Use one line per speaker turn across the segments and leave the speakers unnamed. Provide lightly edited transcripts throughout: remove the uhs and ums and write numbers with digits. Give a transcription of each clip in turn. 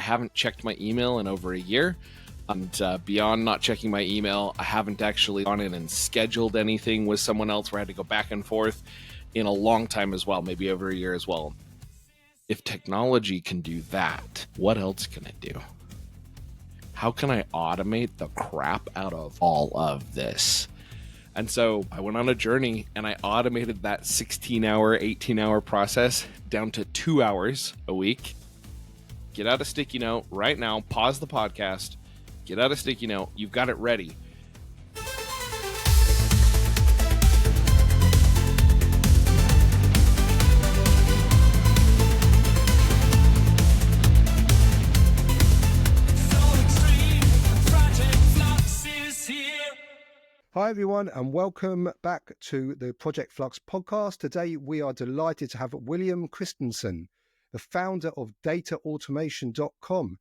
haven't checked my email in over a year. And beyond not checking my email, I haven't actually gone in and scheduled anything with someone else where I had to go back and forth in a long time as well, maybe over a year as well. If technology can do that, what else can it do? How can I automate the crap out of all of this? And so I went on a journey and I automated that 16-hour, 18-hour process down to 2 hours a week. Get out a sticky note right now, pause the podcast, get out a sticky note, you've got it ready.
Hi everyone and welcome back to the Project Flux podcast. Today we are delighted to have William Christensen, the founder of dataautomation.com.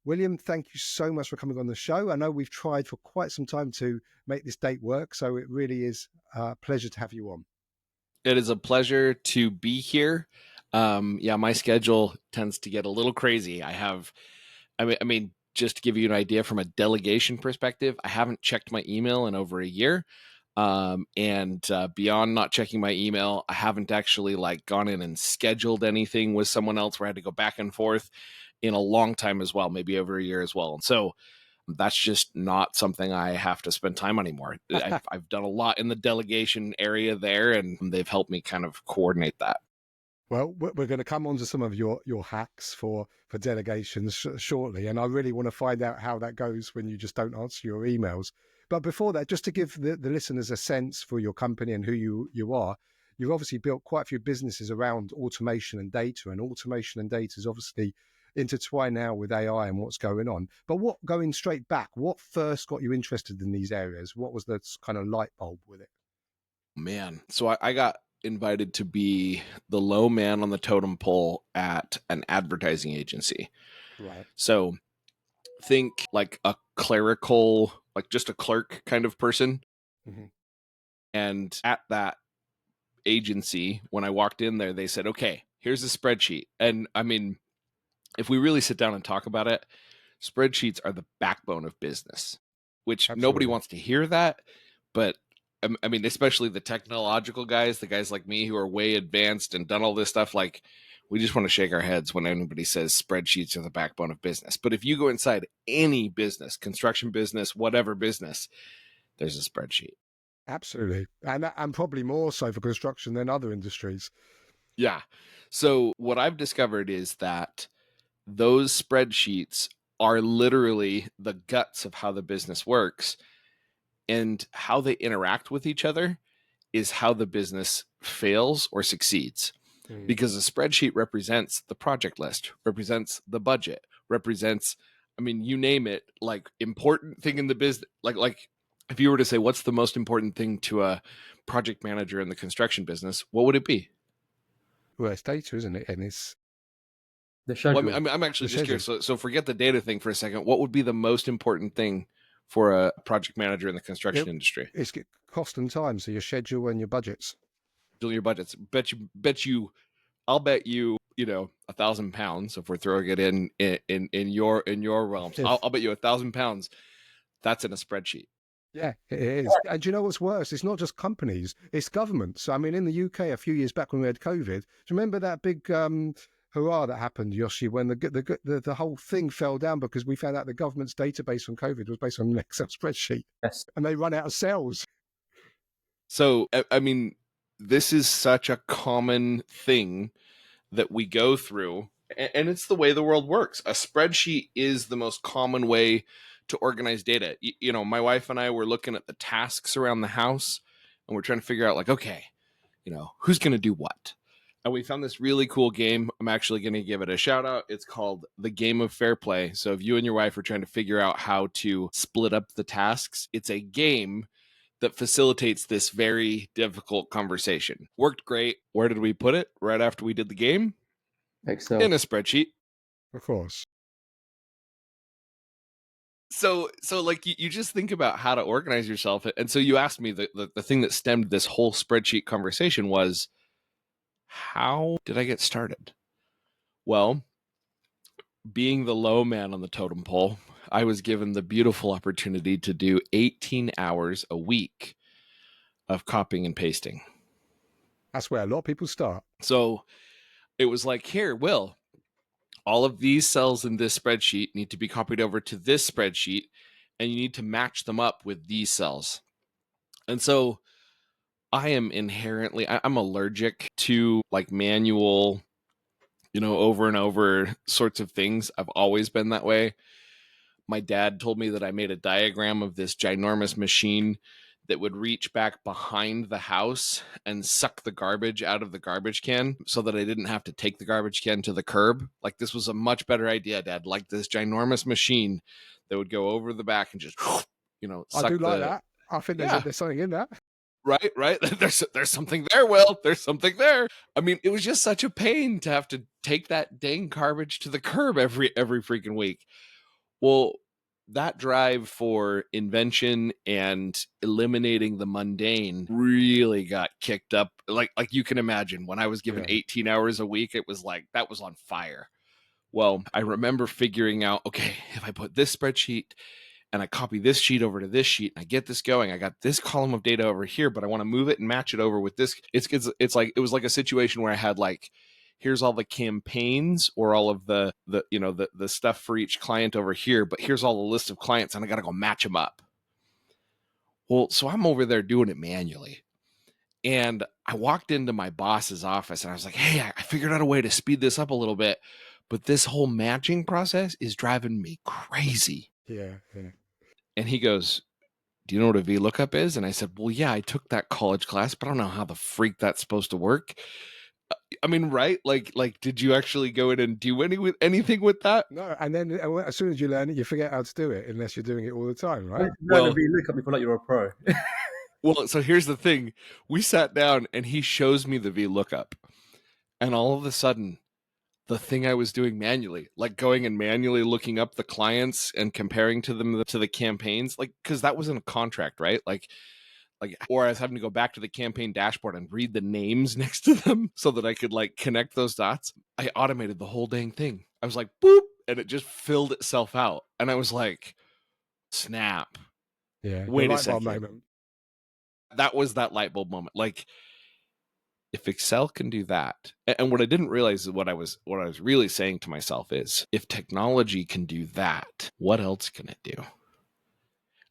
William, thank you so much for coming on the show. I know we've tried for quite some time to make this date work, so it really is a pleasure to have you on.
It is a pleasure to be here. My schedule tends to get a little crazy. I mean, just to give you an idea from a delegation perspective, I haven't checked my email in over a year. And beyond not checking my email, I haven't actually gone in and scheduled anything with someone else where I had to go back and forth in a long time as well, maybe over a year as well. And so that's just not something I have to spend time on anymore. I've done a lot in the delegation area there, and they've helped me kind of coordinate that.
Well, we're going to come on to some of your hacks for delegations shortly, and I really want to find out how that goes when you just don't answer your emails. But before that, just to give the listeners a sense for your company and who you are, you've obviously built quite a few businesses around automation and data is obviously intertwined now with AI and what's going on. But going straight back, what first got you interested in these areas? What was the kind of light bulb with it?
Man, so I got invited to be the low man on the totem pole at an advertising agency.
Right.
So think like a clerical, like just a clerk kind of person.
Mm-hmm.
And at that agency, when I walked in there, they said, okay, here's a spreadsheet. And I mean, if we really sit down and talk about it, spreadsheets are the backbone of business, which
Absolutely.
Nobody wants to hear that. But I mean, especially the technological guys, the guys like me who are way advanced and done all this stuff, we just want to shake our heads when anybody says spreadsheets are the backbone of business. But if you go inside any business, construction business, whatever business, there's a spreadsheet.
Absolutely. And probably more so for construction than other industries.
Yeah. So what I've discovered is that those spreadsheets are literally the guts of how the business works, and how they interact with each other is how the business fails or succeeds. Because a spreadsheet represents the project list, represents the budget, represents, I mean, you name it, important thing in the business. Like if you were to say, what's the most important thing to a project manager in the construction business, what would it be?
Well, it's data, isn't it? And it's
the schedule.
Well, I'm actually just curious. So forget the data thing for a second. What would be the most important thing for a project manager in the construction industry?
It's cost and time. So your schedule and your budgets.
Your budgets. I'll bet you, £1,000. If we're throwing it in your realms, I'll bet you £1,000. That's in a spreadsheet.
Yeah, it is. And do you know what's worse? It's not just companies, it's governments. I mean, in the UK, a few years back when we had COVID, do you remember that big hurrah that happened, Yoshi, when the whole thing fell down because we found out the government's database on COVID was based on an Excel spreadsheet.
Yes.
And they run out of cells.
So, I mean, this is such a common thing that we go through, and it's the way the world works. A spreadsheet is the most common way to organize data. My wife and I were looking at the tasks around the house, and we're trying to figure out okay, who's going to do what. And we found this really cool game. I'm actually going to give it a shout out. It's called The Game of Fair Play. So if you and your wife are trying to figure out how to split up the tasks, it's a game that facilitates this very difficult conversation. Worked great. Where did we put it? Right after we did the game?
Excel.
In a spreadsheet.
Of course.
So you just think about how to organize yourself. And so you asked me, the thing that stemmed this whole spreadsheet conversation was, how did I get started? Well, being the low man on the totem pole, I was given the beautiful opportunity to do 18 hours a week of copying and pasting.
That's where a lot of people start.
So it was like, here, Will, all of these cells in this spreadsheet need to be copied over to this spreadsheet, and you need to match them up with these cells. And so I am inherently, I'm allergic to like manual, over and over sorts of things. I've always been that way. My dad told me that I made a diagram of this ginormous machine that would reach back behind the house and suck the garbage out of the garbage can so that I didn't have to take the garbage can to the curb. Like, this was a much better idea, Dad. Like this ginormous machine that would go over the back and just,
I
suck
do like that. I think
yeah.
there's something in that.
Right. There's something there, Will. There's something there. I mean, it was just such a pain to have to take that dang garbage to the curb every freaking week. Well, that drive for invention and eliminating the mundane really got kicked up. Like you can imagine, when I was given 18 hours a week, it was like that was on fire. Well, I remember figuring out, okay, if I put this spreadsheet and I copy this sheet over to this sheet and I get this going, I got this column of data over here, but I want to move it and match it over with this. It's like, it was like a situation where I had like, here's all the campaigns or all of the stuff for each client over here, but here's all the list of clients and I got to go match them up. Well, so I'm over there doing it manually. And I walked into my boss's office and I was like, hey, I figured out a way to speed this up a little bit, but this whole matching process is driving me crazy.
Yeah.
And he goes, do you know what a VLOOKUP is? And I said, well, yeah, I took that college class, but I don't know how the freak that's supposed to work. I mean, right? Like, did you actually go in and do anything with that?
No, and then as soon as you learn it, you forget how to do it unless you're doing it all the time, right?
Well, if you look up, you feel like you're a pro.
Well, so here's the thing. We sat down and he shows me the VLOOKUP. And all of a sudden, the thing I was doing manually, like going and manually looking up the clients and comparing to them to the campaigns, like, because that wasn't a contract, right? Like, or I was having to go back to the campaign dashboard and read the names next to them so that I could like connect those dots. I automated the whole dang thing. I was like, boop, and it just filled itself out. And I was like, snap.
Yeah.
Wait a
light bulb
second.
moment.
That was that light bulb moment. Like, if Excel can do that, and what I didn't realize is what I was really saying to myself is, if technology can do that, what else can it do?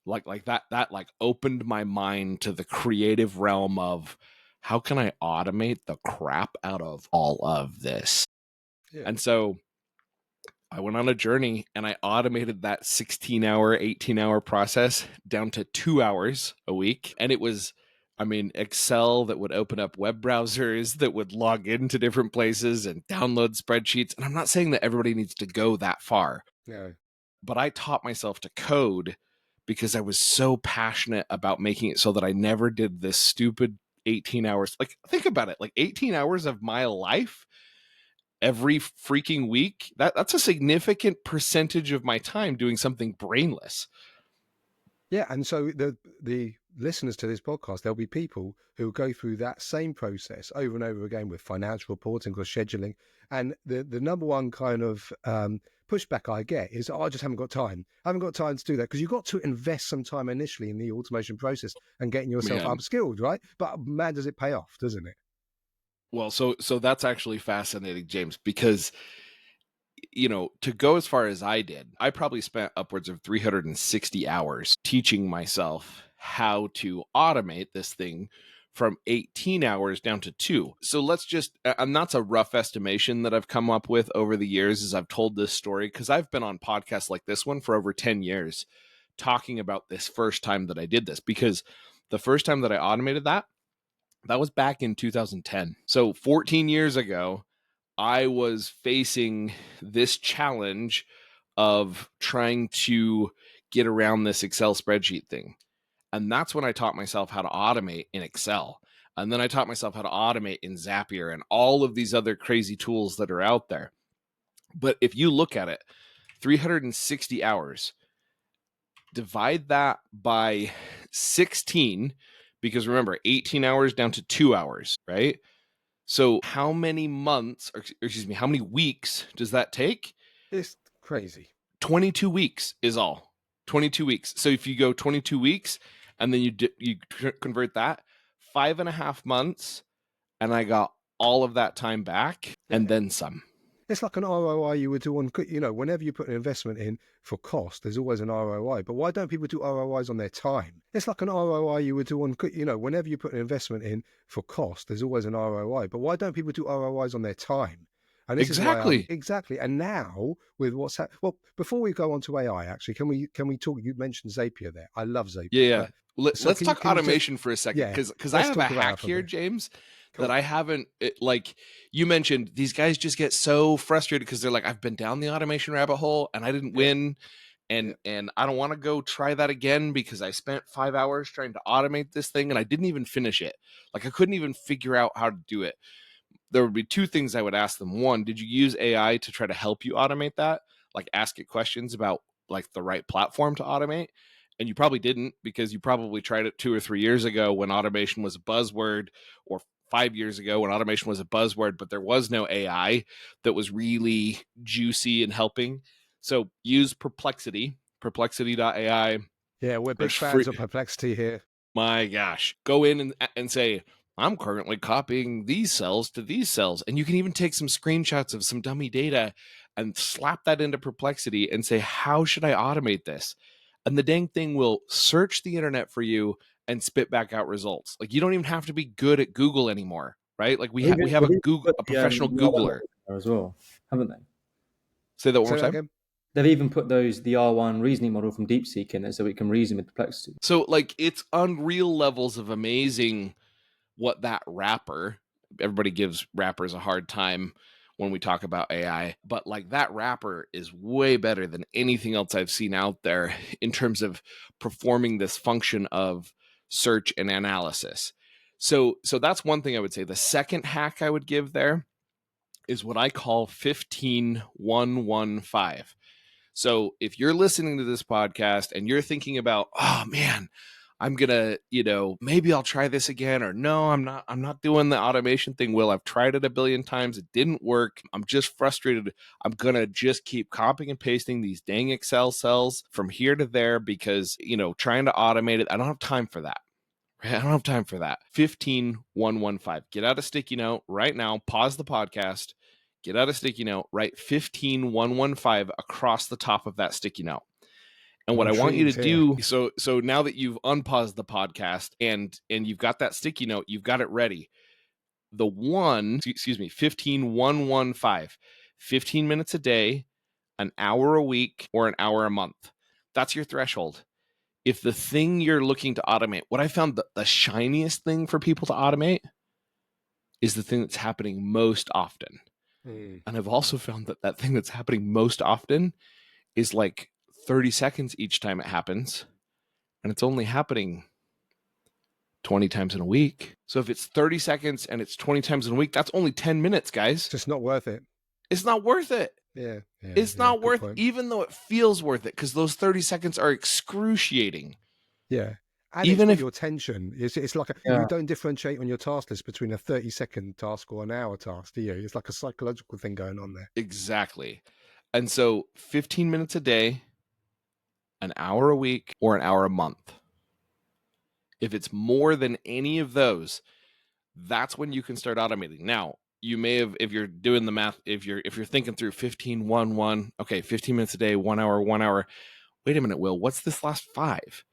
Like that like opened my mind to the creative realm of how can I automate the crap out of all of this? Yeah. And so I went on a journey and I automated that 16-hour, 18-hour process down to 2 hours a week. And it was, I mean, Excel that would open up web browsers, that would log into different places and download spreadsheets. And I'm not saying that everybody needs to go that far.
Yeah.
But I taught myself to code because I was so passionate about making it so that I never did this stupid 18 hours. Like, think about it, like 18 hours of my life every freaking week. That's a significant percentage of my time doing something brainless.
Yeah, and so the listeners to this podcast, there'll be people who go through that same process over and over again with financial reporting or scheduling. And the number one kind of pushback I get is, oh, I just haven't got time. I haven't got time to do that, because you've got to invest some time initially in the automation process and getting yourself upskilled, right? But man, does it pay off, doesn't it?
Well, so that's actually fascinating, James, because to go as far as I did, I probably spent upwards of 360 hours teaching myself how to automate this thing from 18 hours down to 2. So let's just, and that's a rough estimation that I've come up with over the years as I've told this story, because I've been on podcasts like this one for over 10 years talking about this first time that I did this, because the first time that I automated that was back in 2010. So 14 years ago, I was facing this challenge of trying to get around this Excel spreadsheet thing. And that's when I taught myself how to automate in Excel. And then I taught myself how to automate in Zapier and all of these other crazy tools that are out there. But if you look at it, 360 hours, divide that by 16, because remember, 18 hours down to 2 hours, right? So how many months, or excuse me, how many weeks does that take?
It's Crazy.
22 weeks is all. 22 weeks. So if you go 22 weeks and then you convert that, 5.5 months, and I got all of that time back and then some.
It's like an ROI you would do on, whenever you put an investment in for cost, there's always an ROI. But why don't people do ROIs on their time? It's like an ROI you would do on, whenever you put an investment in for cost, there's always an ROI. But why don't people do ROIs on their time? And this is why exactly. And now with what's happening, well, before we go on to AI, actually, can we talk? You mentioned Zapier there. I love Zapier.
Yeah. Let's talk automation for a second, because I have a hack here, James, that I haven't, like you mentioned. These guys just get so frustrated because they're like, I've been down the automation rabbit hole and I didn't win, and I don't want to go try that again because I spent 5 hours trying to automate this thing and I didn't even finish it. Like I couldn't even figure out how to do it. There would be two things I would ask them. One, did you use AI to try to help you automate that? Like ask it questions about like the right platform to automate. And you probably didn't, because you probably tried it 2 or 3 years ago when automation was a buzzword, or 5 years ago when automation was a buzzword, but there was no AI that was really juicy and helping. So use Perplexity, perplexity.ai.
Yeah, we're big fans of Perplexity here.
My gosh, go in and say, I'm currently copying these cells to these cells. And you can even take some screenshots of some dummy data and slap that into Perplexity and say, how should I automate this? And the dang thing will search the internet for you and spit back out results. Like you don't even have to be good at Google anymore, right? Like we have a professional Googler
as well, haven't they?
Say that one more time. Again.
They've even put the R1 reasoning model from DeepSeek in it so it can reason with Perplexity.
So like it's unreal levels of amazing what that wrapper, everybody gives wrappers a hard time when we talk about AI, but like that wrapper is way better than anything else I've seen out there in terms of performing this function of search and analysis. So that's one thing I would say. The second hack I would give there is what I call 15-1-1-5. So if you're listening to this podcast and you're thinking about, oh man, I'm gonna, maybe I'll try this again, or no, I'm not doing the automation thing. Will, I've tried it a billion times. It didn't work. I'm just frustrated. I'm gonna just keep copying and pasting these dang Excel cells from here to there because, trying to automate it, I don't have time for that. I don't have time for that. 15-1-1-5. Get out a sticky note right now. Pause the podcast. Get out a sticky note. Write 15-1-1-5 across the top of that sticky note. And what I want you to do, so now that you've unpaused the podcast and you've got that sticky note, you've got it ready. 15-1-1-5. 15 minutes a day, an hour a week, or an hour a month. That's your threshold. If the thing you're looking to automate, what I found the shiniest thing for people to automate is the thing that's happening most often. And I've also found that thing that's happening most often is like 30 seconds each time it happens, and it's only happening 20 times in a week. So if it's 30 seconds and it's 20 times in a week, that's only 10 minutes, guys.
It's just not worth it.
It's not worth it. It's not worth it, even though it feels worth it, because those 30 seconds are excruciating.
Yeah. And even if your attention it's like you don't differentiate on your task list between a 30-second task or an hour task, do you? It's like a psychological thing going on there.
Exactly. And so 15 minutes a day, an hour a week, or an hour a month. If it's more than any of those, that's when you can start automating. Now, you may have, if you're doing the math, if you're thinking through 15-1-1, okay, 15 minutes a day, 1 hour, 1 hour. Wait a minute, Will, what's this last 5?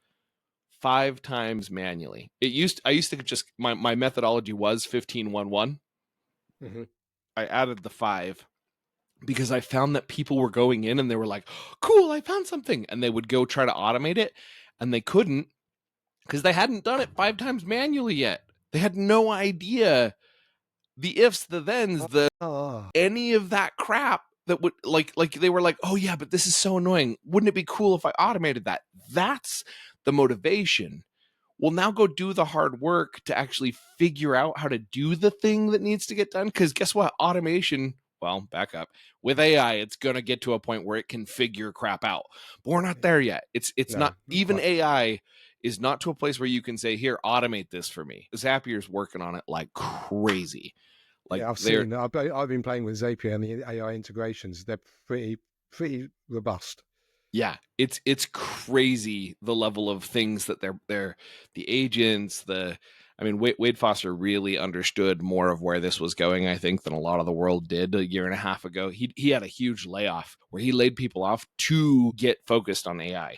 5 times manually. I used to just, my methodology was 15-1-1.
Mm-hmm.
I added the 5 because I found that people were going in and they were like, cool, I found something. And they would go try to automate it and they couldn't because they hadn't done it 5 times manually yet. They had no idea the ifs, the thens, any of that crap that would like they were like, oh yeah, but this is so annoying. Wouldn't it be cool if I automated that? That's the motivation. Well, now go do the hard work to actually figure out how to do the thing that needs to get done. Because guess what? Automation, well, back up. With AI, it's going to get to a point where it can figure crap out. But we're not there yet. It's not, even AI is not to a place where you can say, here, automate this for me. Zapier's working on it like crazy.
Like I've been playing with Zapier and the AI integrations. They're pretty pretty robust.
Yeah, it's crazy the level of things that they're the agents, I mean, Wade Foster really understood more of where this was going, I think, than a lot of the world did a year and a half ago. He had a huge layoff where he laid people off to get focused on AI.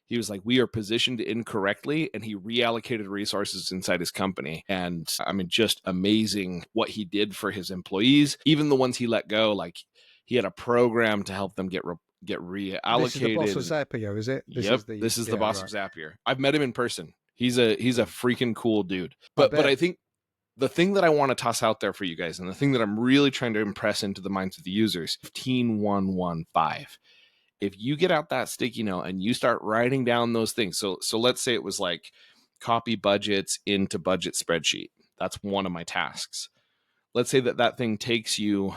He was like, we are positioned incorrectly, and he reallocated resources inside his company. And I mean, just amazing what he did for his employees, even the ones he let go. Like, he had a program to help them get
This is the boss of
reallocated.
Zapier, is it?
Yep, this is the boss of
Right.
Zapier. I've met him in person. He's a freaking cool dude.
I
But I
bet.
think the thing that I want to toss out there for you guys, and the thing that I'm really trying to impress into the minds of the users, 15115. If you get out that sticky note and you start writing down those things, so let's say it was like copy budgets into budget spreadsheet. That's one of my tasks. Let's say that thing takes you,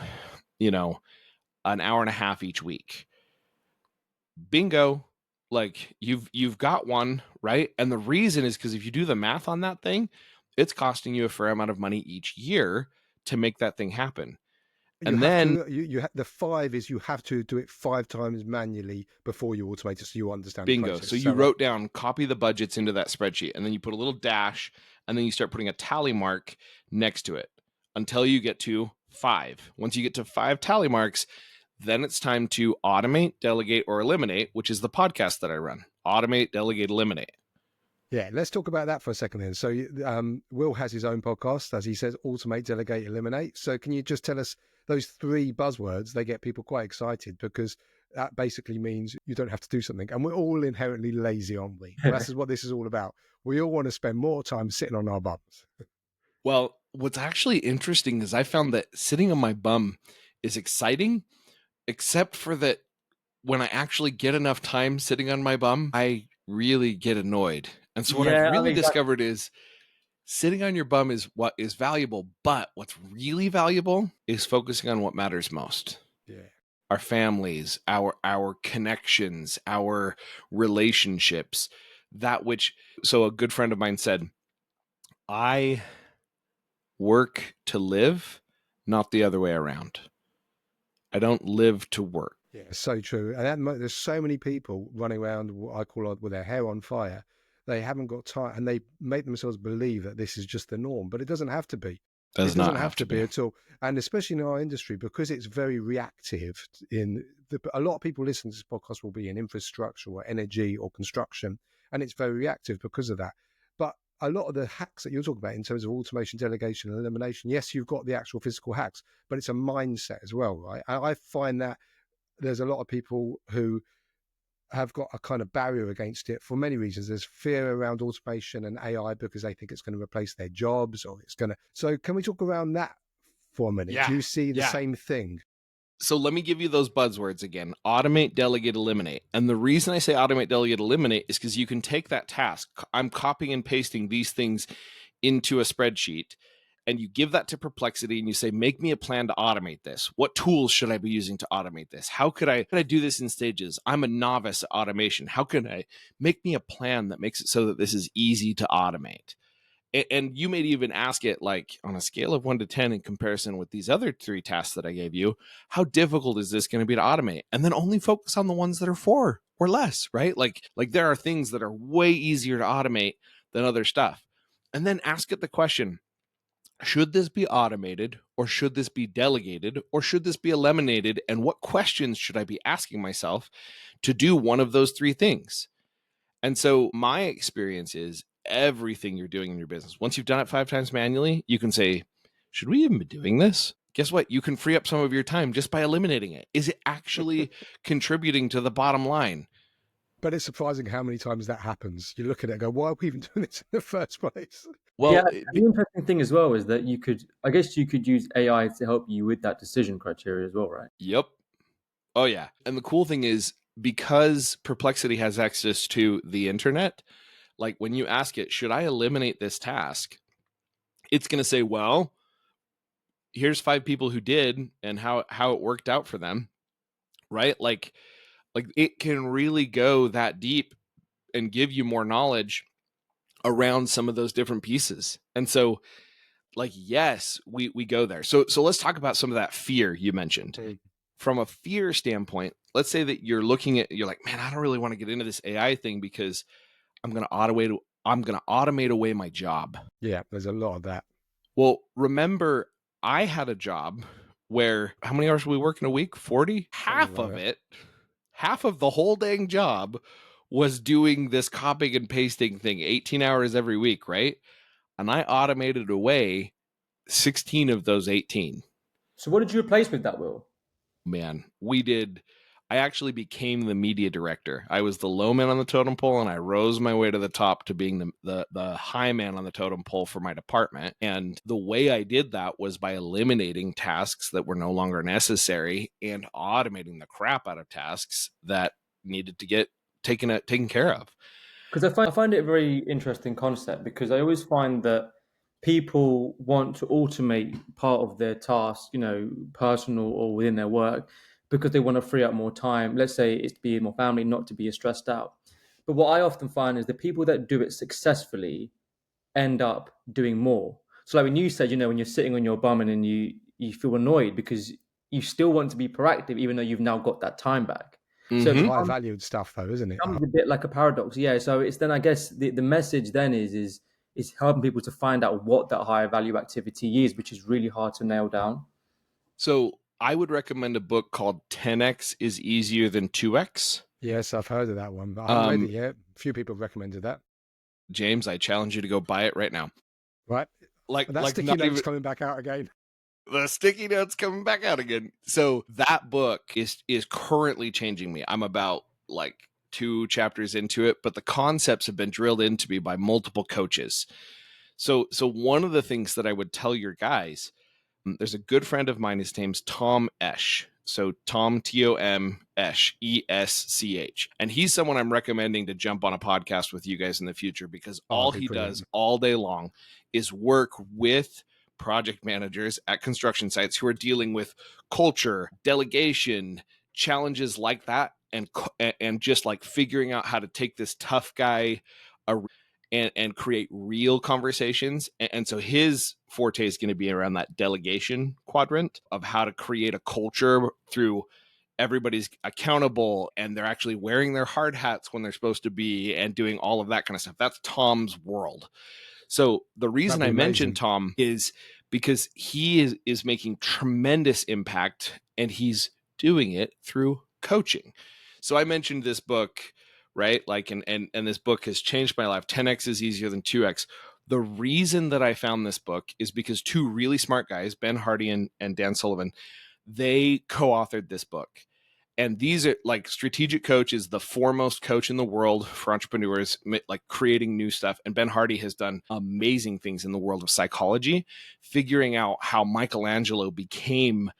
an hour and a half each week. Bingo. Like you've got one, right? And the reason is because if you do the math on that thing, it's costing you a fair amount of money each year to make that thing happen.
You
And
have
then
to. The 5 is you have to do it 5 times manually before you automate it, so you understand the
bingo.
process.
So
Is
you
that right?
wrote down, copy the budgets into that spreadsheet, and then you put a little dash, and then you start putting a tally mark next to it until you get to 5. Once you get to 5 tally marks, then it's time to automate, delegate, or eliminate, which is the podcast that I run. Automate, delegate, eliminate.
Yeah, let's talk about that for a second then. So, Will has his own podcast, as he says, automate, delegate, eliminate. So, can you just tell us those 3 buzzwords? They get people quite excited because that basically means you don't have to do something. And we're all inherently lazy, aren't we? That's what this is all about. We all want to spend more time sitting on our bums.
Well, what's actually interesting is I found that sitting on my bum is exciting, except for that when I actually get enough time sitting on my bum, I really get annoyed. And so what I've
Yeah, I
really
mean,
discovered is sitting on your bum is what is valuable, but what's really valuable is focusing on what matters most.
Yeah.
Our families, our connections, our relationships, that which so a good friend of mine said, I work to live, not the other way around. I don't live to work.
Yeah, so true. And there's so many people running around what I call with their hair on fire. They haven't got time, and they make themselves believe that this is just the norm, but it doesn't have to be. It
Does
doesn't
not
have
have
to
to
be
be.
at all. And especially in our industry, because it's very reactive. A lot of people listening to this podcast will be in infrastructure or energy or construction, and it's very reactive because of that. But a lot of the hacks that you're talking about in terms of automation, delegation, and elimination, yes, you've got the actual physical hacks, but it's a mindset as well, right? I find that there's a lot of people who have got a kind of barrier against it for many reasons. There's fear around automation and AI because they think it's going to replace their jobs or it's going to. So, can we talk around that for a minute?
Yeah.
Do you see the
Yeah.
same thing?
So let me give you those buzzwords again. Automate, delegate, eliminate. And the reason I say automate, delegate, eliminate is because you can take that task. I'm copying and pasting these things into a spreadsheet, and you give that to Perplexity and you say, make me a plan to automate this. What tools should I be using to automate this? How could I do this in stages? I'm a novice at automation. How can I make me a plan that makes it so that this is easy to automate? And you may even ask it, like, on a scale of 1 to 10 in comparison with these other 3 tasks that I gave you, how difficult is this going to be to automate? And then only focus on the ones that are 4 or less, right? Like there are things that are way easier to automate than other stuff. And then ask it the question, should this be automated, or should this be delegated, or should this be eliminated? And what questions should I be asking myself to do one of those 3 things? And so my experience is everything you're doing in your business, once you've done it 5 times manually, you can say, should we even be doing this? Guess what? You can free up some of your time just by eliminating it. Is it actually contributing to the bottom line?
But it's surprising how many times that happens. You look at it and go, why are we even doing this in the first place?
yeah.
Well,
The interesting thing as well is that I guess you could use AI to help you with that decision criteria as well, right?
yep. Oh, yeah. And the cool thing is, because Perplexity has access to the internet, like when you ask it, should I eliminate this task? It's going to say, well, here's 5 people who did and how it worked out for them, right? Like it can really go that deep and give you more knowledge around some of those different pieces. And so, like, yes, we go there. So let's talk about some of that fear you mentioned. From a fear standpoint, let's say that you're like, man, I don't really want to get into this AI thing because I'm going to automate away my job.
Yeah, there's a lot of that.
Well, remember, I had a job where how many hours were we working a week? 40?
Something like that.
Half of the whole dang job was doing this copying and pasting thing, 18 hours every week, right? And I automated away 16 of those 18.
So what did you replace with that, Will?
Man, I actually became the media director. I was the low man on the totem pole, and I rose my way to the top to being the high man on the totem pole for my department. And the way I did that was by eliminating tasks that were no longer necessary and automating the crap out of tasks that needed to get taken care of.
Because I find it a very interesting concept, because I always find that people want to automate part of their task, personal or within their work, because they want to free up more time. Let's say it's to be more family, not to be as stressed out. But what I often find is the people that do it successfully end up doing more. So like when you said, when you're sitting on your bum and then you feel annoyed because you still want to be proactive, even though you've now got that time back. So
It's
it
high valued stuff, though, isn't it?
becomes a bit like a paradox. Yeah. So it's then, I guess, the message then is helping people to find out what that higher value activity is, which is really hard to nail down.
So I would recommend a book called 10x is easier than 2x.
Yes, I've heard of that one, but I haven't read it yet. A few people have recommended that.
James, I challenge you to go buy it right now.
Right.
Like
That sticky
not
note's
even
coming back out again.
the sticky notes coming back out again. So that book is currently changing me. I'm about like 2 chapters into it, but the concepts have been drilled into me by multiple coaches. So one of the things that I would tell your guys, there's a good friend of mine, his name's Tom Esch. So Tom, Tom, Esch, Esch. And he's someone I'm recommending to jump on a podcast with you guys in the future, because all he does all day long is work with project managers at construction sites who are dealing with culture, delegation, challenges like that, and just like figuring out how to take this tough guy and create real conversations. And so his forte is going to be around that delegation quadrant of how to create a culture through everybody's accountable and they're actually wearing their hard hats when they're supposed to be and doing all of that kind of stuff. That's Tom's world. So the reason I mentioned Tom is because he is making tremendous impact, and he's doing it through coaching. So I mentioned this book, right? Like, and this book has changed my life. 10x is easier than 2x. The reason that I found this book is because 2 really smart guys, Ben Hardy and Dan Sullivan, they co-authored this book. And these are like, Strategic Coach is the foremost coach in the world for entrepreneurs, like creating new stuff. And Ben Hardy has done amazing things in the world of psychology, figuring out how Michelangelo became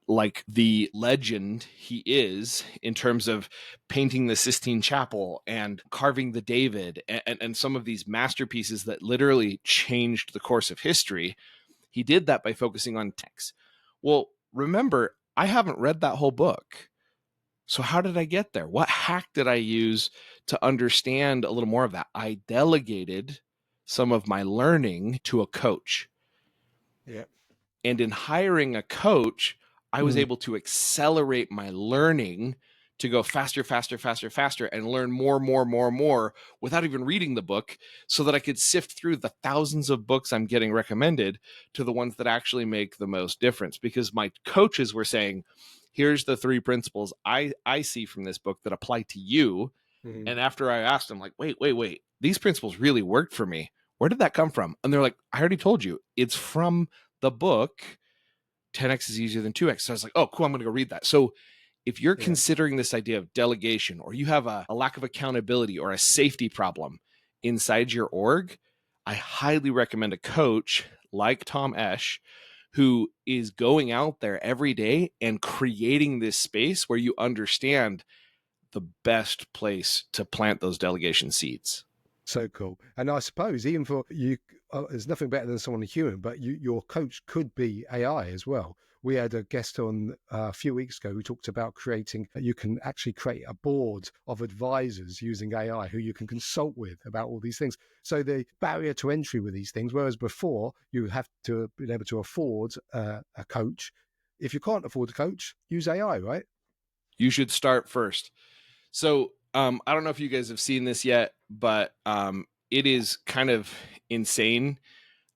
like the legend he is in terms of painting the Sistine Chapel and carving the David and some of these masterpieces that literally changed the course of history. He did that by focusing on text. Well, remember, I haven't read that whole book. So how did I get there? What hack did I use to understand a little more of that? I delegated some of my learning to a coach.
Yeah.
And in hiring a coach, I was able to accelerate my learning to go faster, and learn more without even reading the book, so that I could sift through the thousands of books I'm getting recommended to the ones that actually make the most difference. Because my coaches were saying, here's the 3 principles I see from this book that apply to you. And after I asked them, like, wait, these principles really worked for me. Where did that come from? And they're like, I already told you, it's from the book 10x is easier than 2x. So I was like, oh, cool, I'm going to go read that. So if you're considering this idea of delegation, or you have a lack of accountability or a safety problem inside your org, I highly recommend a coach like Tom Esch, who is going out there every day and creating this space where you understand the best place to plant those delegation seeds.
So cool. And I suppose even for you, there's nothing better than someone human, but your coach could be AI as well. We had a guest on a few weeks ago who talked about you can actually create a board of advisors using AI who you can consult with about all these things. So the barrier to entry with these things, whereas before you have to be able to afford a coach, if you can't afford a coach, use AI, right?
You should start first. So I don't know if you guys have seen this yet, but it is kind of insane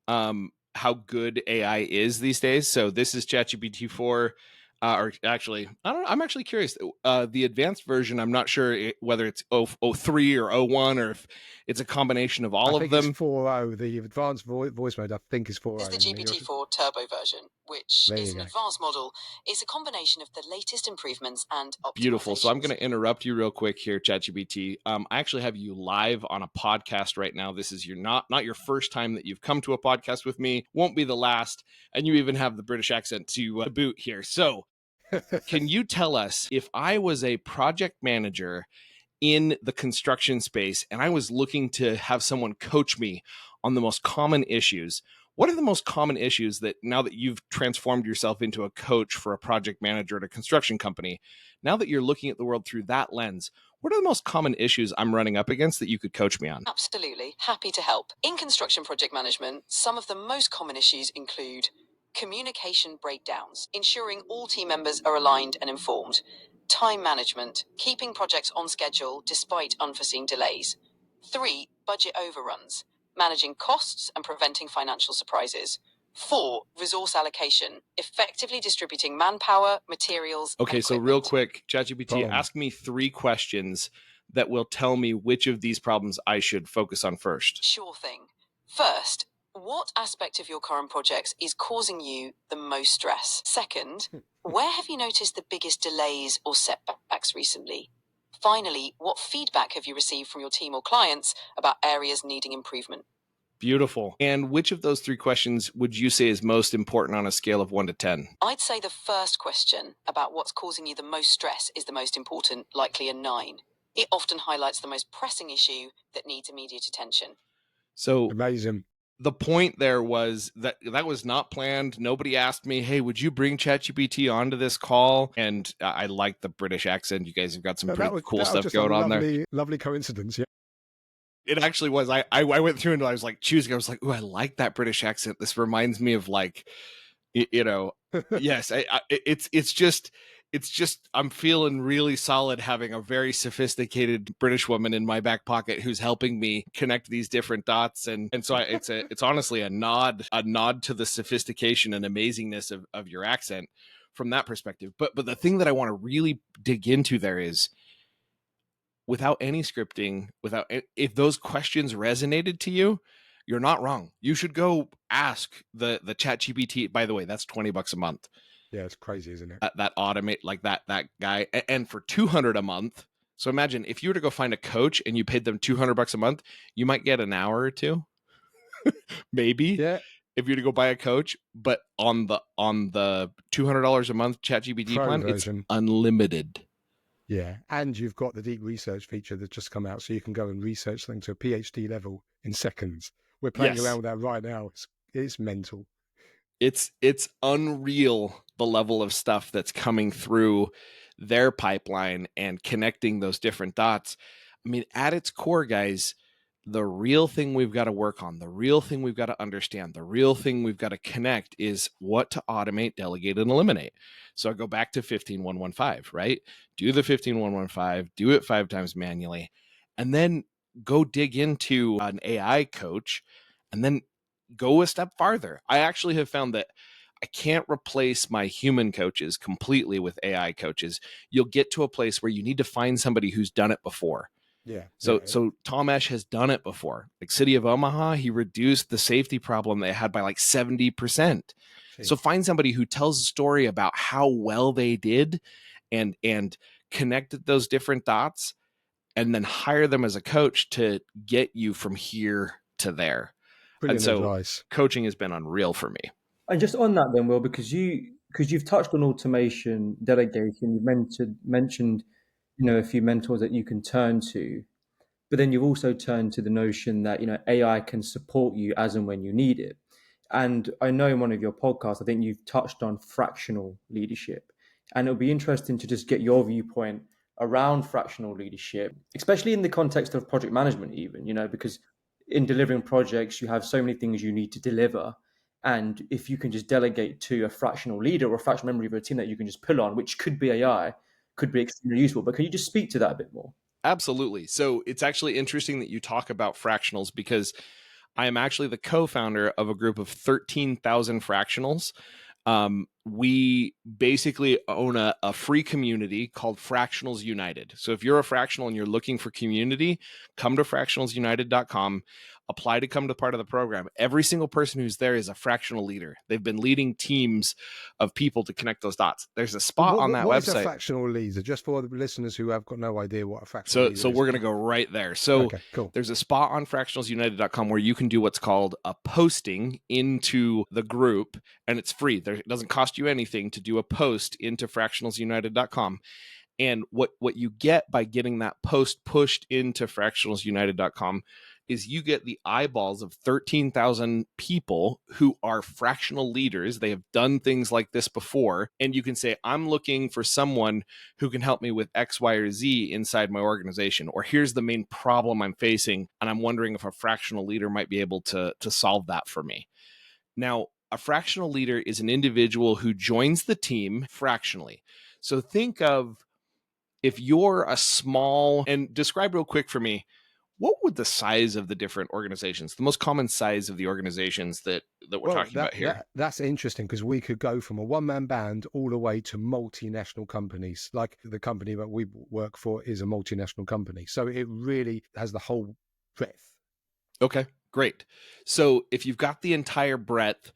how good AI is these days. So this is ChatGPT 4. Or actually, I don't know. I'm actually curious. The advanced version, I'm not sure whether it's 03 or 01 or if it's a combination of
I
all of
think it's
them.
4.0. The advanced voice mode, I think, is
Is
4.0.
the
isn't it?
GPT-4 Turbo version, which
There
is
you
an
go.
advanced model, is a combination of the latest improvements and optimizations.
Beautiful. So I'm going to interrupt you real quick here, ChatGPT. I actually have you live on a podcast right now. This is your not your first time that you've come to a podcast with me. Won't be the last. And you even have the British accent to boot here. So can you tell us, if I was a project manager in the construction space and I was looking to have someone coach me on the most common issues, what are the most common issues that, now that you've transformed yourself into a coach for a project manager at a construction company, now that you're looking at the world through that lens, what are the most common issues I'm running up against that you could coach me on?
Absolutely. Happy to help. In construction project management, some of the most common issues include communication breakdowns, ensuring all team members are aligned and informed, time management, keeping projects on schedule despite unforeseen delays. 3. Budget overruns, managing costs and preventing financial surprises. 4. Resource allocation, effectively distributing manpower, materials,
Okay,
and
so real
equipment.
quick, ChatGPT,
Boom.
ask me 3 questions that will tell me which of these problems I should focus on first.
Sure thing. First, what aspect of your current projects is causing you the most stress? Second, where have you noticed the biggest delays or setbacks recently? Finally, what feedback have you received from your team or clients about areas needing improvement?
Beautiful. And which of those 3 questions would you say is most important on a scale of 1 to 10?
I'd say the first question about what's causing you the most stress is the most important, likely a 9. It often highlights the most pressing issue that needs immediate attention.
So
Amazing.
the point there was that was not planned. Nobody asked me, hey, would you bring ChatGPT onto this call? And I like the British accent. You guys have got some
That
pretty
was
cool stuff
just
going
a
on there.
lovely coincidence. Yeah.
It actually was. I went through and I was like choosing. I was like, oh, I like that British accent. This reminds me of, like, yes. It's just I'm feeling really solid having a very sophisticated British woman in my back pocket who's helping me connect these different dots, and so it's honestly a nod to the sophistication and amazingness of your accent from that perspective. But the thing that I want to really dig into there is, without any scripting, if those questions resonated to you, you're not wrong. You should go ask the chat GPT. By the way, that's $20 a month.
Yeah, it's crazy, isn't it?
That automate, like that guy. And for 200 a month. So imagine if you were to go find a coach and you paid them $200 a month, you might get an hour or two, maybe,
Yeah.
if you were to go buy a coach. But on the $200 a month chat GPT
Pro
plan, it's
version.
unlimited.
Yeah. And you've got the deep research feature that's just come out, so you can go and research something to a PhD level in seconds. We're playing
Yes.
around with that right now. It's mental.
It's unreal, the level of stuff that's coming through their pipeline and connecting those different dots. I mean, at its core, guys, the real thing we've got to work on, the real thing we've got to understand, the real thing we've got to connect is what to automate, delegate, and eliminate. So I go back to 15115, right? Do the 15115, do it 5 times manually, and then go dig into an AI coach, and then go a step farther. I actually have found that I can't replace my human coaches completely with AI coaches. You'll get to a place where you need to find somebody who's done it before.
Yeah.
So Tom Esch has done it before. Like City of Omaha, he reduced the safety problem they had by like 70%. So find somebody who tells a story about how well they did and connected those different dots, and then hire them as a coach to get you from here to there.
Brilliant
And so
advice.
coaching has been unreal for me.
And just on that, then, Will, because you've touched on automation, delegation, you've mentioned a few mentors that you can turn to, but then you've also turned to the notion that AI can support you as and when you need it. And I know in one of your podcasts, I think you've touched on fractional leadership, and it'll be interesting to just get your viewpoint around fractional leadership, especially in the context of project management, even because in delivering projects, you have so many things you need to deliver. And if you can just delegate to a fractional leader or a fractional member of your team that you can just pull on, which could be AI, could be extremely useful. But can you just speak to that a bit more?
Absolutely. So it's actually interesting that you talk about fractionals, because I am actually the co-founder of a group of 13,000 fractionals. We basically own a free community called Fractionals United. So if you're a fractional and you're looking for community, come to fractionalsunited.com, apply to come to part of the program. Every single person who's there is a fractional leader. They've been leading teams of people to connect those dots. There's a spot on that
What is a
website.
fractional leader? Just for the listeners who have got no idea what a fractional
So,
leader
so
is.
we're going to go right there. So
Okay, cool.
there's a spot on fractionalsunited.com where you can do what's called a posting into the group, and it's free. It doesn't cost you anything to do a post into fractionalsunited.com. And what you get by getting that post pushed into fractionalsunited.com is you get the eyeballs of 13,000 people who are fractional leaders. They have done things like this before. And you can say, I'm looking for someone who can help me with X, Y, or Z inside my organization. Or here's the main problem I'm facing, and I'm wondering if a fractional leader might be able to solve that for me. Now, a fractional leader is an individual who joins the team fractionally. So think of, if you're a small, and describe real quick for me, what would the size of the different organizations, the most common size of the organizations that we're talking about here?
That's interesting, because we could go from a one-man band all the way to multinational companies. Like the company that we work for is a multinational company. So it really has the whole breadth.
Okay, great. So if you've got the entire breadth,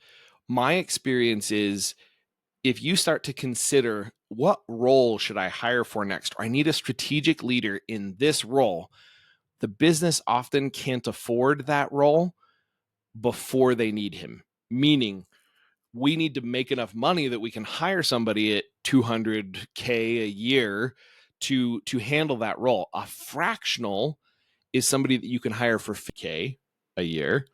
my experience is, if you start to consider, what role should I hire for next, or I need a strategic leader in this role, the business often can't afford that role before they need him. Meaning, we need to make enough money that we can hire somebody at $200K a year to handle that role. A fractional is somebody that you can hire for $50K a year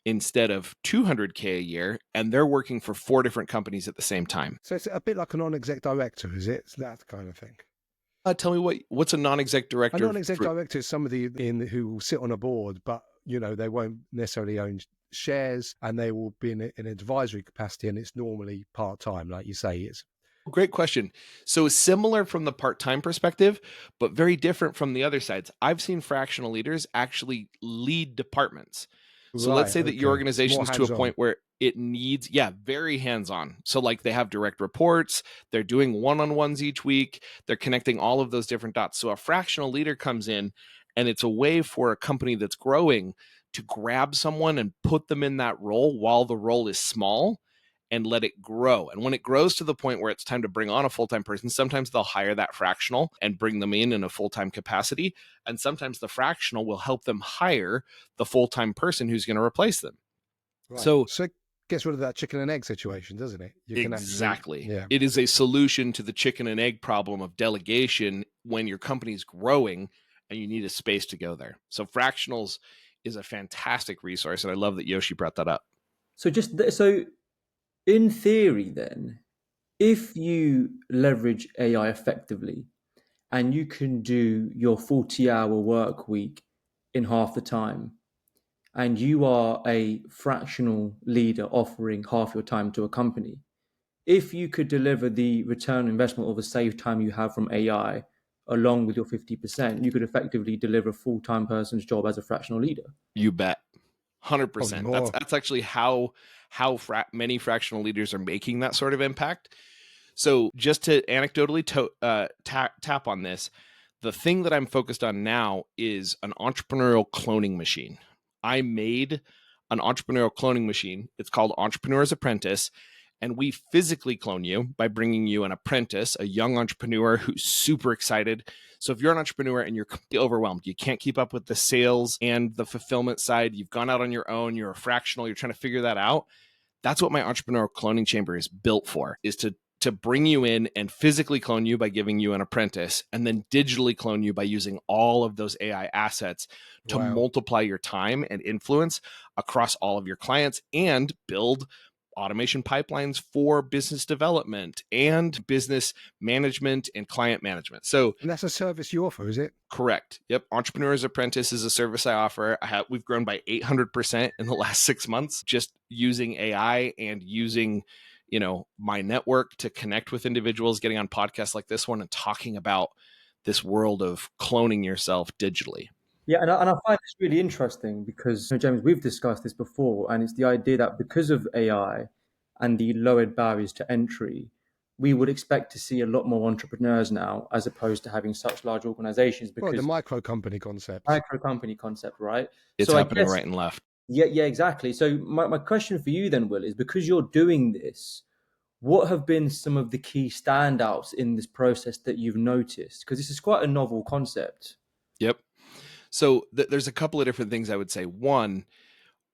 instead of $200K a year, and they're working for 4 different companies at the same time.
So it's a bit like a non-exec director, is it? It's that kind of thing.
Tell me what's a non-exec director?
A non-exec director is somebody who will sit on a board, but they won't necessarily own shares, and they will be in an advisory capacity, and it's normally part-time, like you say. It's
Great question. So similar from the part-time perspective, but very different from the other sides. I've seen fractional leaders actually lead departments. So let's say that your organization is to a point where it needs, very hands-on. So like, they have direct reports, they're doing one-on-ones each week, they're connecting all of those different dots. So a fractional leader comes in, and it's a way for a company that's growing to grab someone and put them in that role while the role is small, and let it grow. And when it grows to the point where it's time to bring on a full-time person, sometimes they'll hire that fractional and bring them in a full-time capacity. And sometimes the fractional will help them hire the full-time person who's going to replace them.
right.
So
it gets rid of that chicken and egg situation, doesn't it?
Exactly. It is a solution to the chicken and egg problem of delegation when your company's growing and you need a space to go there. So fractionals is a fantastic resource, and I love that Yoshi brought that up.
So in theory, then, if you leverage AI effectively and you can do your 40-hour work week in half the time, and you are a fractional leader offering half your time to a company, if you could deliver the return on investment or the save time you have from AI along with your 50%, you could effectively deliver a full-time person's job as a fractional leader.
You bet. 100%.
more.
That's actually how many fractional leaders are making that sort of impact. So just to anecdotally tap on this, the thing that I'm focused on now is an entrepreneurial cloning machine. I made an entrepreneurial cloning machine. It's called Entrepreneur's Apprentice. And we physically clone you by bringing you an apprentice, a young entrepreneur who's super excited. So if you're an entrepreneur and you're completely overwhelmed, you can't keep up with the sales and the fulfillment side, you've gone out on your own, you're a fractional, you're trying to figure that out. That's what my entrepreneurial cloning chamber is built for, is to bring you in and physically clone you by giving you an apprentice, and then digitally clone you by using all of those AI assets to multiply your time and influence across all of your clients and build automation pipelines for business development and business management and client management. So,
and that's a service you offer, is it?
correct. Yep. Entrepreneur's Apprentice is a service I offer. We've grown by 800% in the last 6 months just using AI and using, my network to connect with individuals, getting on podcasts like this one and talking about this world of cloning yourself digitally.
Yeah, and I find this really interesting because, James, we've discussed this before, and it's the idea that because of AI and the lowered barriers to entry, we would expect to see a lot more entrepreneurs now, as opposed to having such large organizations.
Well, the
Because
micro company concept.
micro company concept, right?
It's
So I
happening
guess,
right and left.
yeah, exactly. So my question for you then, Will, is because you're doing this, what have been some of the key standouts in this process that you've noticed? Because this is quite a novel concept.
Yep. So there's a couple of different things I would say. One,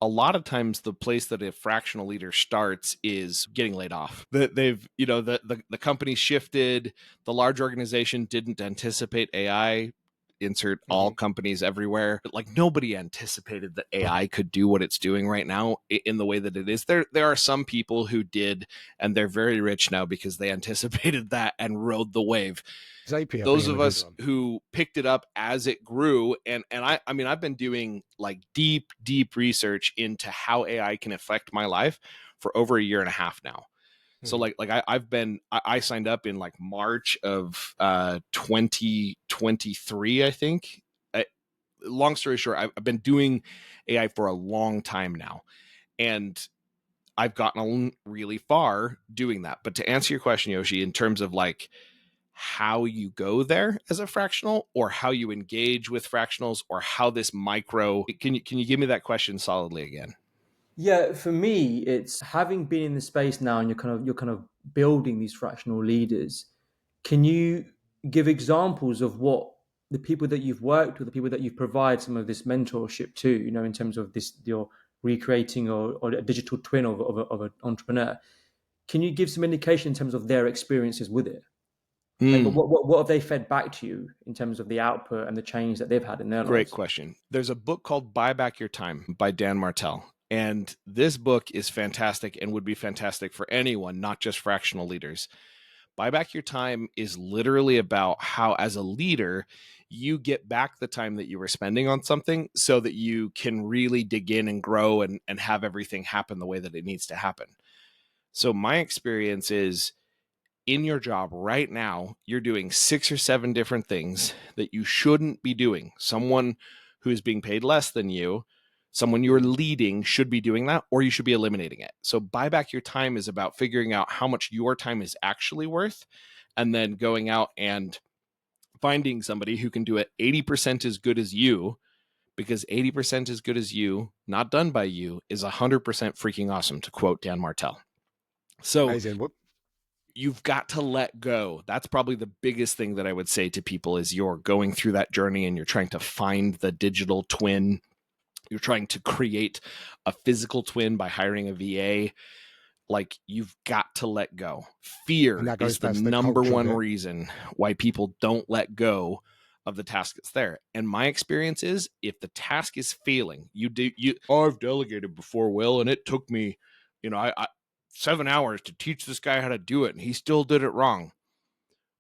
a lot of times the place that a fractional leader starts is getting laid off. They've, the company shifted, the large organization didn't anticipate AI. Insert all companies everywhere. But like nobody anticipated that AI could do what it's doing right now in the way that it is. There are some people who did, and they're very rich now because they anticipated that and rode the wave.
Zapier
Those
being
of
a good
us
one.
who picked it up as it grew, and I mean I've been doing like deep research into how AI can affect my life for over a year and a half now. So I signed up in like March of 2023, I think. Long story short, I've been doing AI for a long time now, and I've gotten really far doing that. But to answer your question, Yoshi, in terms of like how you go there as a fractional or how you engage with fractionals or how this micro, can you give me that question solidly again?
Yeah, for me, it's having been in the space now, and you're kind of building these fractional leaders. Can you give examples of what the people that you've worked with, the people that you've provided some of this mentorship to, in terms of this, you're recreating or a digital twin of an entrepreneur? Can you give some indication in terms of their experiences with it? Like, what have they fed back to you in terms of the output and the change that they've had in their
Great
lives?
question. There's a book called Buy Back Your Time by Dan Martell. And this book is fantastic and would be fantastic for anyone, not just fractional leaders. Buy Back Your Time is literally about how, as a leader, you get back the time that you were spending on something so that you can really dig in and grow and have everything happen the way that it needs to happen. So my experience is in your job right now, you're doing 6 or 7 different things that you shouldn't be doing. Someone who is being paid less than you, someone you're leading should be doing that, or you should be eliminating it. So Buy Back Your Time is about figuring out how much your time is actually worth, and then going out and finding somebody who can do it 80% as good as you, because 80% as good as you, not done by you, is 100% freaking awesome, to quote Dan Martell. So
Amazing.
you've got to let go. That's probably the biggest thing that I would say to people is you're going through that journey and you're trying to find the digital twin. You're trying to create a physical twin by hiring a VA. Like, you've got to let go.
And
Fear
that goes
is the
back to the
number
culture
one
bit.
reason why people don't let go of the task that's there. And my experience is if the task is failing, I've delegated before, Will, and it took me, I 7 hours to teach this guy how to do it and he still did it wrong.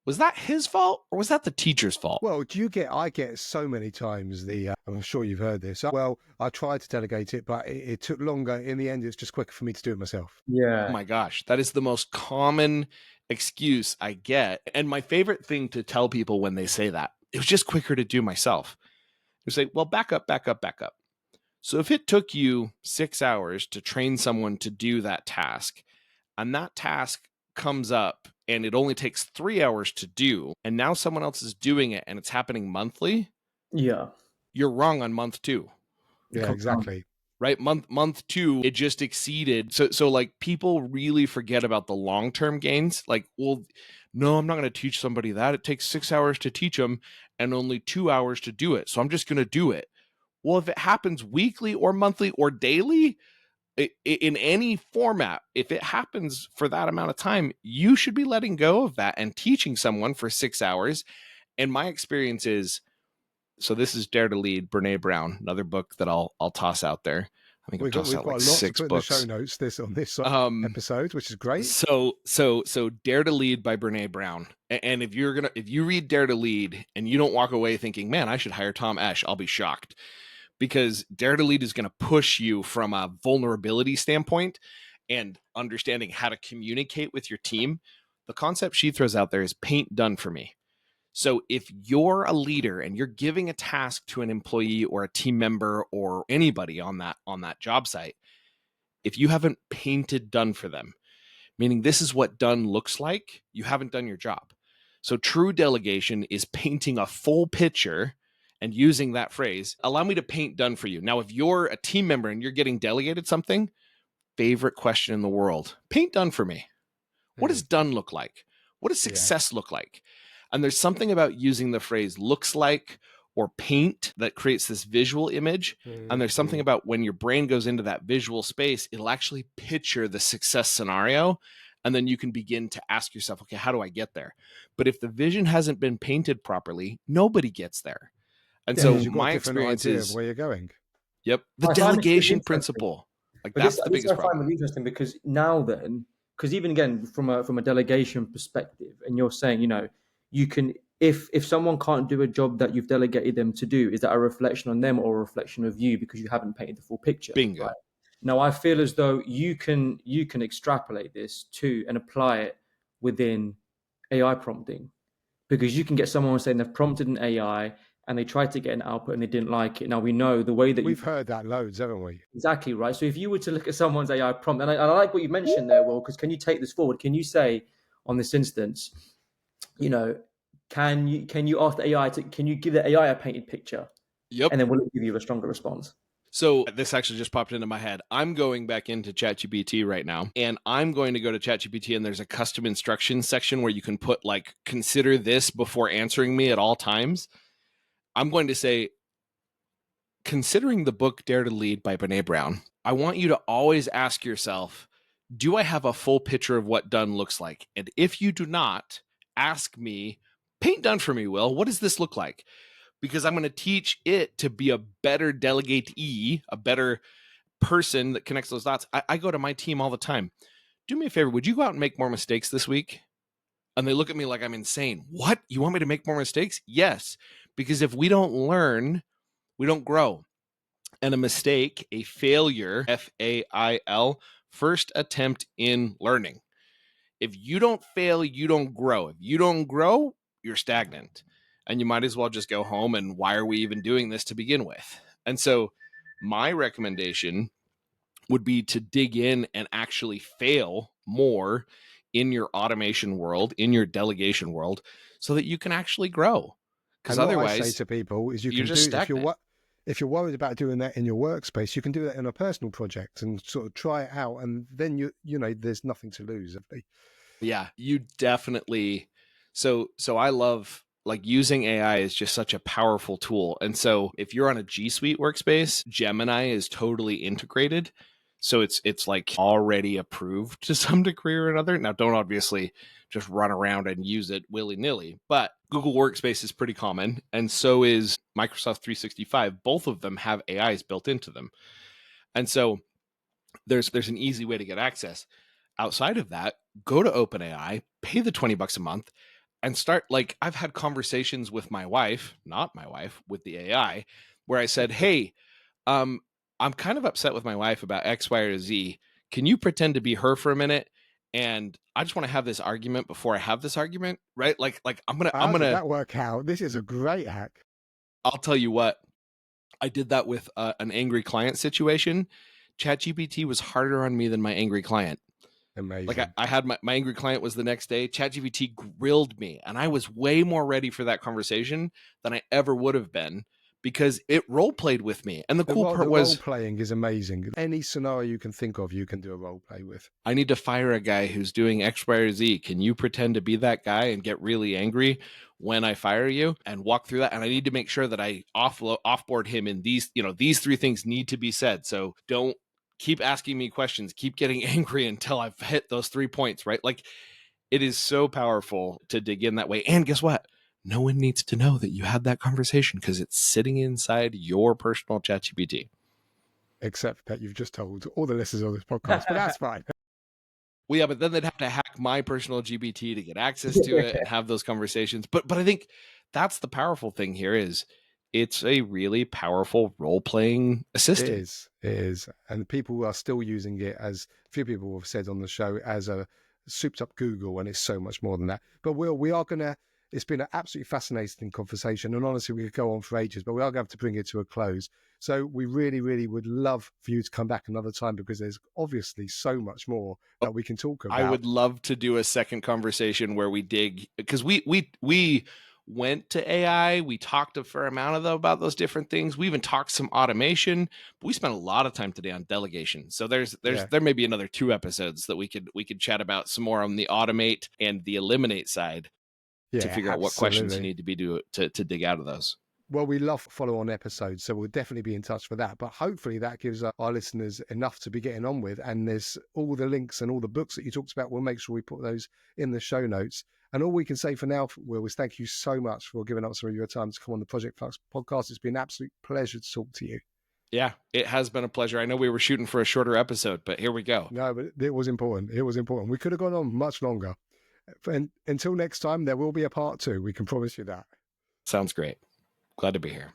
Was that his fault or was that the teacher's fault?
Well, I get so many times I'm sure you've heard this. Well, I tried to delegate it, but it took longer. In the end, it's just quicker for me to do it myself.
Oh
Yeah.
my gosh, that is the most common excuse I get. And my favorite thing to tell people when they say that, it was just quicker to do myself. You say, well, back up. So if it took you 6 hours to train someone to do that task, and that task comes up and it only takes 3 hours to do, and now someone else is doing it and it's happening monthly,
Yeah.
you're wrong on month 2.
Yeah, exactly.
Right? Month 2, it just exceeded. So like people really forget about the long-term gains. Like, well, no, I'm not going to teach somebody that. It takes 6 hours to teach them and only 2 hours to do it. So I'm just going to do it. Well, if it happens weekly or monthly or daily, in any format, if it happens for that amount of time, you should be letting go of that and teaching someone for 6 hours. And my experience is, so this is Dare to Lead, Brene Brown, another book that I'll toss out there. I think I've
We've got
tossed
we've
out
got
like
a lot to
6
put in the show
books.
notes on this
Um,
episode, which is great.
so Dare to Lead by Brene Brown. And if you read Dare to Lead and you don't walk away thinking, man, I should hire Tom Esch, I'll be shocked. Because Dare to Lead is going to push you from a vulnerability standpoint and understanding how to communicate with your team. The concept she throws out there is paint done for me. So if you're a leader and you're giving a task to an employee or a team member or anybody on that job site, if you haven't painted done for them, meaning this is what done looks like, you haven't done your job. So true delegation is painting a full picture and using that phrase, allow me to paint done for you. Now, if you're a team member and you're getting delegated something, favorite question in the world, paint done for me. What does done look like? What does success look like? And there's something about using the phrase looks like or paint that creates this visual image. And there's something about when your brain goes into that visual space, it'll actually picture the success scenario. And then you can begin to ask yourself, okay, how do I get there? But if the vision hasn't been painted properly, nobody gets there. And so
Because you've got a
my
different
experience
idea of
is,
where you're going.
yep, the
I find this really
delegation
interesting.
principle. Like
But
that's the
this
biggest
I find
problem.
really interesting because now then, because even again from a delegation perspective, and you're saying, you can if someone can't do a job that you've delegated them to do, is that a reflection on them or a reflection of you because you haven't painted the full picture,
Bingo.
right? Now I feel as though you can extrapolate this to and apply it within AI prompting, because you can get someone saying they've prompted an AI and they tried to get an output and they didn't like it. Now we know the way that
We've heard that loads, haven't we?
exactly right. So if you were to look at someone's AI prompt, and I like what you mentioned there, Will, because can you take this forward? Can you say on this instance, can you ask the AI can you give the AI a painted picture,
Yep.
and then will it give you a stronger response?
So this actually just popped into my head. I'm going back into ChatGPT right now, and I'm going to go to ChatGPT, and there's a custom instructions section where you can put like, consider this before answering me at all times. I'm going to say, considering the book Dare to Lead by Brene Brown, I want you to always ask yourself, do I have a full picture of what done looks like? And if you do not, ask me, paint done for me, Will. What does this look like? Because I'm going to teach it to be a better delegatee, a better person that connects those dots. I go to my team all the time. Do me a favor. Would you go out and make more mistakes this week? And they look at me like I'm insane. What? You want me to make more mistakes? Yes. Because if we don't learn, we don't grow. And a mistake, a failure, FAIL, first attempt in learning. If you don't fail, you don't grow. If you don't grow, you're stagnant. And you might as well just go home and why are we even doing this to begin with? And so my recommendation would be to dig in and actually fail more in your automation world, in your delegation world, so that you can actually grow. Because
And what I say
otherwise,
to people is you
you're
can
just
do,
stagnant.
if you're worried about doing that in your workspace, you can do that in a personal project and sort of try it out. And then there's nothing to lose.
Yeah, you definitely. So I love, like, using AI is just such a powerful tool. And so if you're on a G Suite workspace, Gemini is totally integrated. So it's like already approved to some degree or another. Now, don't obviously just run around and use it willy-nilly, but Google Workspace is pretty common, and so is Microsoft 365. Both of them have AIs built into them. And so there's an easy way to get access. Outside of that, go to OpenAI, pay the $20 a month, and start. Like, I've had conversations with my wife, not my wife, with the AI, where I said, hey, I'm kind of upset with my wife about X, Y, or Z. Can you pretend to be her for a minute? And I just want to have this argument before I have this argument, right? Like I'm
How did
gonna.
that work out? This is a great hack.
I'll tell you what. I did that with an angry client situation. ChatGPT was harder on me than my angry client.
Amazing.
Like I had my angry client was the next day. ChatGPT grilled me, and I was way more ready for that conversation than I ever would have been because it role played with me. And the cool part
The role
was,
playing is amazing. Any scenario you can think of, you can do a role play with.
I need to fire a guy who's doing X, Y, or Z. Can you pretend to be that guy and get really angry when I fire you and walk through that? And I need to make sure that I offboard him in these, these three things need to be said. So don't keep asking me questions, keep getting angry until I've hit those 3 points, right? Like, it is so powerful to dig in that way. And guess what? No one needs to know that you had that conversation because it's sitting inside your personal ChatGPT.
except that you've just told all the listeners of this podcast, but that's fine.
Well, yeah, but then they'd have to hack my personal GPT to get access to it and have those conversations. But I think that's the powerful thing here is it's a really powerful role-playing assistant.
It is. And people are still using it, as a few people have said on the show, as a souped up Google, and it's so much more than that. But we are going to, it's been an absolutely fascinating conversation. And honestly, we could go on for ages, but we are going to have to bring it to a close. So we really, really would love for you to come back another time, because there's obviously so much more that we can talk about.
I would love to do a second conversation where we dig, because we went to AI. We talked a fair amount of them about those different things. We even talked some automation, but we spent a lot of time today on delegation. So there may be another 2 episodes that we could chat about some more on the automate and the eliminate side to figure out what questions you need to be to dig out of those.
Well, we love follow-on episodes, so we'll definitely be in touch for that. But hopefully that gives our listeners enough to be getting on with. And there's all the links and all the books that you talked about. We'll make sure we put those in the show notes. And all we can say for now, Will, is thank you so much for giving up some of your time to come on the Project Flux podcast. It's been an absolute pleasure to talk to you.
Yeah, it has been a pleasure. I know we were shooting for a shorter episode, but here we go.
No, but it was important. It was important. We could have gone on much longer. And until next time, there will be a part 2. We can promise you that.
Sounds great. Glad to be here.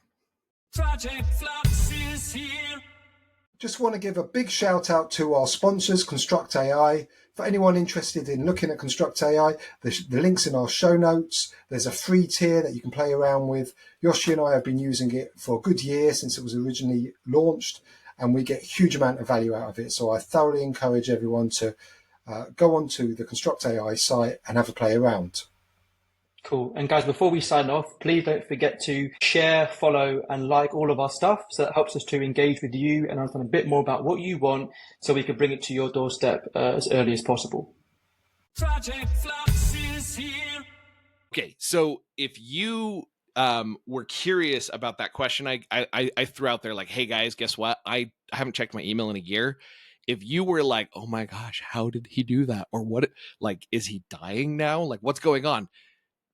Project Flux is here.
Just want to give a big shout out to our sponsors, Construct AI. For anyone interested in looking at Construct AI, the link's in our show notes. There's a free tier that you can play around with. Yoshi and I have been using it for a good year since it was originally launched, and we get a huge amount of value out of it. So I thoroughly encourage everyone to go onto the Construct AI site and have a play around.
Cool. And guys, before we sign off, please don't forget to share, follow, and like all of our stuff. So that helps us to engage with you and understand a bit more about what you want, so we can bring it to your doorstep as early as possible.
Project Flux is here.
Okay, so if you were curious about that question I threw out there, like, hey guys, guess what? I haven't checked my email in a year. If you were like, oh my gosh, how did he do that? Or what, like, is he dying now? Like, what's going on?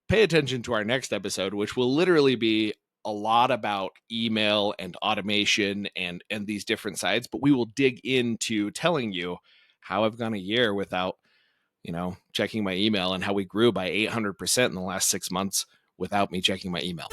Pay attention to our next episode, which will literally be a lot about email and automation and these different sides, but we will dig into telling you how I've gone a year without, checking my email, and how we grew by 800% in the last 6 months without me checking my email.